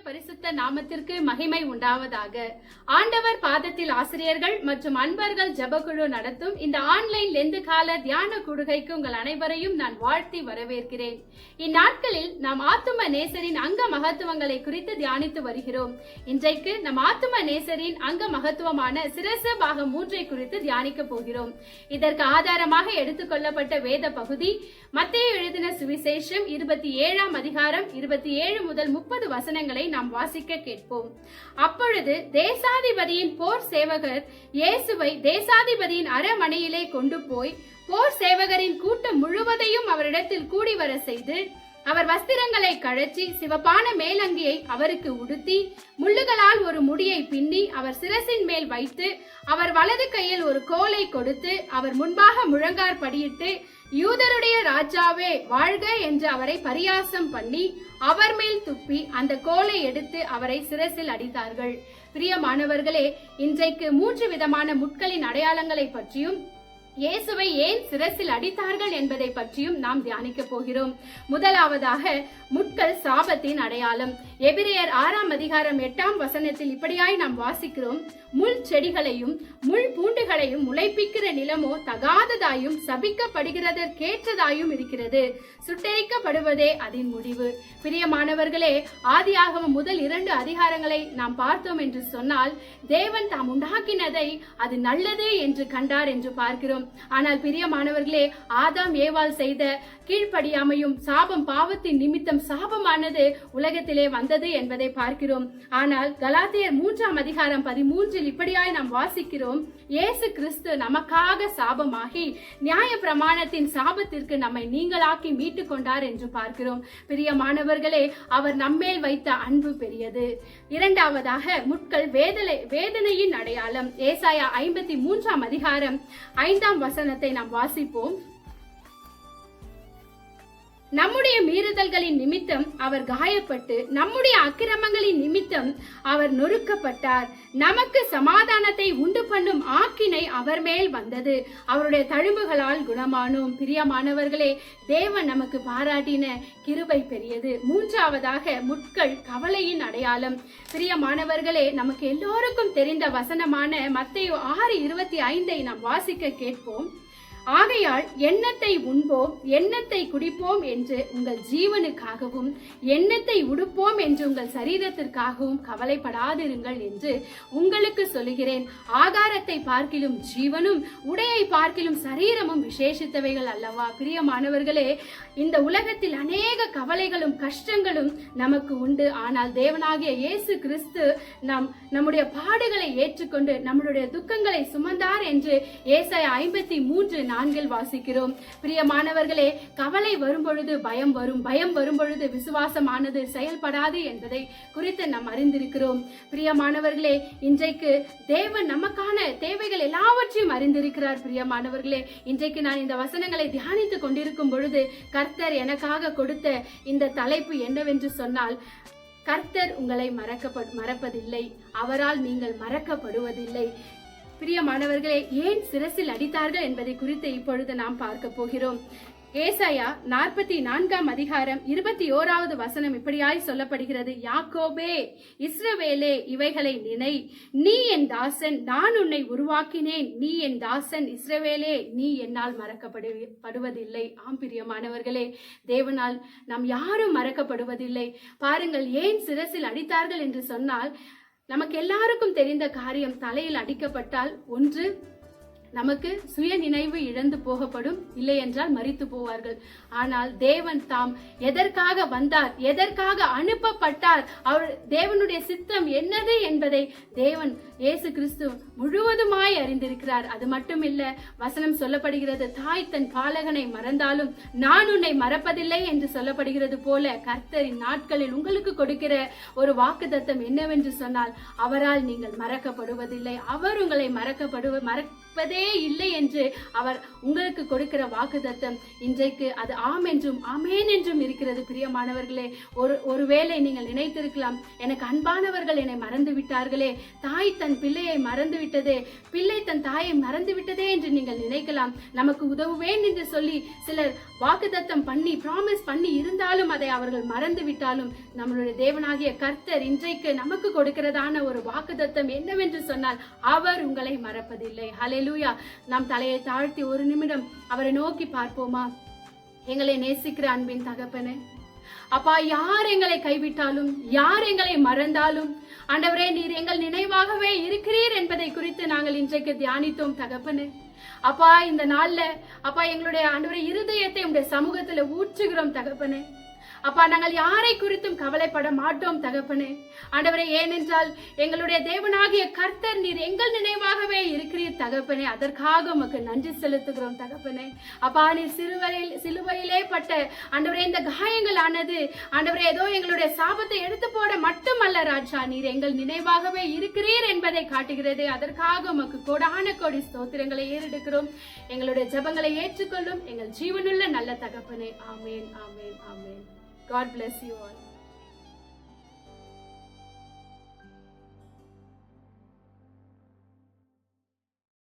பரிசுத்த நாமத்திற்கு மகிமை உண்டாவதாக. ஆண்டவர் பாதத்தில் ஆசிரியர்கள் மற்றும் அன்பர்கள் ஜெபக்குழு நடத்தும் இந்த ஆன்லைன் லெந்து கால தியான கூடுகைக்கு உங்கள் அனைவரையும் நான் வாழ்த்தி வரவேற்கிறேன். இந்நாட்களில் நாம் ஆத்தும நேசரின் அங்க மகத்துவங்களை குறித்து தியானித்து வருகிறோம். இன்றைக்கு நம் ஆத்தும நேசரின் அங்க மகத்துவமான சிரசு பாகம் 3 குறித்து தியானிக்க போகிறோம். இதற்கு ஆதாரமாக எடுத்துக்கொள்ளப்பட்ட வேத பகுதி மத்தேயு எழுதின சுவிசேஷம் 27ஆம் அதிகாரம் 27 முதல் 30 வசனங்களை நாம் வாசிக்க கேட்போம். அப்பொழுது தேசாதிபதியின் போர் சேவகர் இயேசுவை தேசாதிபதியின் அரமனையிலே கொண்டு போய் போர் சேவகரின் கூட்டம் முழுவதையும் அவரிடத்தில் கூடி வர செய்து அவர் வஸ்திரங்களை கழற்றி சிவப்பான மேலங்கியை அவருக்கு உடுத்தி முள்ளுகளால் ஒரு முடியை பின்னி அவர் சிரசின் மேல் வைத்து அவர் வலது கையில் ஒரு கோலை கொடுத்து அவர் முன்பாக முழங்கார் படியிட்டு யூதருடைய ராஜாவே வாழ்க என்று அவரை பரியாசம் பண்ணி அவர் மேல் துப்பி அந்த கோலை எடுத்து அவரை சிரசில் அடித்தார்கள். பிரியமானவர்களே, இன்றைக்கு 3 விதமான முட்களின் அடையாளங்களை பற்றியும் இயேசுவை ஏன் சிரசில் அடித்தார்கள் என்பதை பற்றியும் நாம் தியானிக்க போகிறோம். முதலாவதாக முட்கள் சாபத்தின் அடையாளம். எபிரேயர் 6ஆம் அதிகாரம் 8ஆம் வசனத்தில் இப்படியாய் நாம் வாசிக்கிறோம். முள் செடிகளையும் முள் பூண்டுகளையும் முளைப்பிக்கிற நிலமோ தகாததாயும் சபிக்கப்படுகிறதற்கேற்றதாயும் இருக்கிறது, சுட்டெரிக்கப்படுவதே அதன் முடிவு. பிரியமானவர்களே, ஆதியாகமம் முதல் 2 அதிகாரங்களை நாம் பார்த்தோம் என்று சொன்னால் தேவன் தாம் உண்டாக்கினதை அது நல்லது என்று கண்டார் என்று பார்க்கிறோம். ஆனால் பிரியமானவர்களே, ஆதாம் ஏவாள் செய்த கீழ்ப்படியாமையும் சாபம் பாவத்தின் நிமித்தம் சாபமானது உலகத்திலே வந்தது என்பதை பார்க்கிறோம். ஆனால் கலாத்தியர் 3ஆம் அதிகாரம் 13 இப்படியாய் நாம் வாசிக்கிறோம். இயேசு கிறிஸ்து நமக்காக சாபமாகி நியாய பிரமாணத்தின் சாபத்திற்கு நம்மை நீங்களாக்கி மீட்டு கொண்டார் என்று பார்க்கிறோம். பிரியமானவர்களே, அவர் நம்மேல் வைத்த அன்பு பெரியது. இரண்டாவதாக முட்கள் வேதனையின் அடையாளம். ஏசாயா 53ஆம் அதிகாரம் 5ஆம் வசனத்தை நாம் வாசிப்போம். நம்முடைய மீறுதல்களின் நிமித்தம் அவர் காயப்பட்டு நம்முடைய அக்கிரமங்களின் நிமித்தம் அவர் நொறுக்கப்பட்டார், நமக்கு சமாதானத்தை உண்டு பண்ணும் ஆக்கினை அவர் மேல் வந்தது, அவருடைய தழும்புகளால் குணமானோம். பிரியமானவர்களே, தேவன் நமக்கு பாராட்டின கிருபை பெரியது. மூன்றாவதாக முட்கள் கவலையின் அடையாளம். பிரியமானவர்களே, நமக்கு எல்லோருக்கும் தெரிந்த வசனமான மத்தேயு 6:25 நாம் வாசிக்க கேட்போம். ஆகையால் எண்ணத்தை உண்போம் எண்ணத்தை குடிப்போம் என்று உங்கள் ஜீவனுக்காகவும் எண்ணத்தை உடுப்போம் என்று உங்கள் சரீரத்திற்காகவும் கவலைப்படாதிருங்கள் என்று உங்களுக்கு சொல்லுகிறேன். ஆகாரத்தை பார்க்கிலும் ஜீவனும் உடையை பார்க்கிலும் சரீரமும் விசேஷித்தவைகள் அல்லவா? பிரியமானவர்களே, இந்த உலகத்தில் அநேக கவலைகளும் கஷ்டங்களும் நமக்கு உண்டு. ஆனால் தேவனாகிய இயேசு கிறிஸ்து நம்முடைய பாடுகளை ஏற்றுக்கொண்டு நம்முடைய துக்கங்களை சுமந்தார் என்று ஏசாயா 53:4 வாசிக்கிறோம். பிரியமானவர்களே, கவலை வரும்பொழுது பயம் வரும், பயம் வரும்பொழுது விசுவாசமானது செயல்படாது என்பதை குறித்து நாம் அறிந்திருக்கிறோம். பிரியமானவர்களே, இன்றைக்கு தேவன் நமக்கான தேவைகள் எல்லாவற்றையும் அறிந்திருக்கிறார். பிரியமானவர்களே, இன்றைக்கு நான் இந்த வசனங்களை தியானித்துக் கொண்டிருக்கும் பொழுது கர்த்தர் எனக்காக கொடுத்த இந்த தலைப்பு என்னவென்று சொன்னால், கர்த்தர் உங்களை மறப்பதில்லை, அவரால் நீங்கள் மறக்கப்படுவதில்லை. பிரியமானவர்களே, ஏன் சிரசில் அடித்தார்கள் என்பதை குறித்து இப்பொழுது நாம் பார்க்க போகிறோம். ஏசாயா 44ஆம் அதிகாரம் 21வது வசனம் இப்படியாய் சொல்லப்படுகிறது. யாக்கோபே, இஸ்ரவேலே, இவைகளை நினை, நீ என் தாசன், நான் உன்னை உருவாக்கினேன், நீ என் தாசன், இஸ்ரவேலே, நீ என்னால் மறக்கப்படுவதில்லை. ஆம் பிரியமானவர்களே, தேவனால் நாம் யாரும் மறக்கப்படுவதில்லை. பாருங்கள், ஏன் சிரசில் அடித்தார்கள் என்று சொன்னால், நமக்கு எல்லாருக்கும் தெரிந்த காரியம், தலையில் அடிக்கப்பட்டால் ஒன்று நமக்கு சுய நினைவு இழந்து போகப்படும், இல்லை என்றால் மரித்து போவார்கள். ஆனால் தேவன் தாம் எதற்காக வந்தார், எதற்காக அனுப்பப்பட்டார், அவர் தேவனுடைய சித்தம் என்னது என்பதை தேவன் இயேசு கிறிஸ்து முழுவதுமாய் அறிந்திருக்கிறார். அது மட்டுமில்ல, வசனம் சொல்லப்படுகிறது, தாய் தன் பாலகனை மறந்தாலும் நான் உன்னை மறப்பதில்லை என்று சொல்லப்படுகிறது போல, கர்த்தரின் நாட்களில் உங்களுக்கு கொடுக்கிற ஒரு வாக்குத்தத்தம் என்னவென்று சொன்னால், அவரால் நீங்கள் மறக்கப்படுவதில்லை, அவர் உங்களை மறப்பதே இல்லை என்று அவர் உங்களுக்கு கொடுக்கிற வாக்குத்தத்தம் இன்றைக்கு அது ஆம் என்றும் ஆமேன் என்றும் இருக்கிறது. பிரியமானவர்களே, ஒருவேளை நீங்கள் நினைத்திருக்கலாம், எனக்கு அன்பானவர்கள் என்னை மறந்து விட்டார்களே, தாய் தன் பிள்ளையை மறந்து விட்டதே, பிள்ளை தன் தாயை மறந்து விட்டதே என்று நீங்கள் நினைக்கலாம். நமக்கு உதவுவேன் என்று சொல்லி சிலர் வாக்குத்தத்தம் பண்ணி ப்ராமிஸ் பண்ணி இருந்தாலும் அதை அவர்கள் மறந்து விட்டாலும், நம்மளுடைய தேவனாகிய கர்த்தர் இன்றைக்கு நமக்கு கொடுக்கிறதான ஒரு வாக்குத்தத்தம் என்னவென்று சொன்னால், அவர் உங்களை மறப்பதில்லை. ஹல்லேலூயா. நாம் தலையை தாழ்த்தி ஒரு நிமிடம் அவரை நோக்கி பார்ப்போமா? எங்களை நேசிக்கிற அன்பின் தகப்பனே, அப்பா, யார் எங்களை கைவிட்டாலும், யார் எங்களை மறந்தாலும், ஆண்டவரே, நீர் எங்கள் நினைவாகவே இருக்கிறீர் என்பதை குறித்து நாங்கள் இன்றைக்கு தியானித்தோம் தகப்பனே. அப்பா, இந்த நாள்ல அப்பா எங்களுடைய ஆண்டவரே இருதயத்தை உங்களுடைய சமூகத்துல ஊற்றுகிறோம் தகப்பனே. அப்பா, நாங்கள் யாரை குறித்தும் கவலைப்பட மாட்டோம் தகப்பனே. ஆண்டவரே, ஏனென்றால் எங்களுடைய தேவனாகிய கர்த்தர் நீர் எங்கள் நினைவாகவே இருக்கிறீர் தகப்பனே. அதற்காக உமக்கு நன்றி செலுத்துகிறோம் தகப்பனே. அப்பா, நீர் சிலுவையிலே பட்ட ஆண்டவரே இந்த காயங்கள் ஆனது ஆண்டவரே ஏதோ எங்களுடைய சாபத்தை எடுத்து போட மட்டுமல்ல ராஜா, நீர் எங்கள் நினைவாகவே இருக்கிறீர் என்பதை காட்டுகிறது. அதற்காக உமக்கு கோடான கோடி ஸ்தோத்திரங்களை ஏறெடுக்கிறோம். எங்களுடைய ஜெபங்களை ஏற்றுக்கொள்ளும் எங்கள் ஜீவனுள்ள நல்ல தகப்பனே. ஆமேன், ஆமேன், ஆமேன். God bless you all.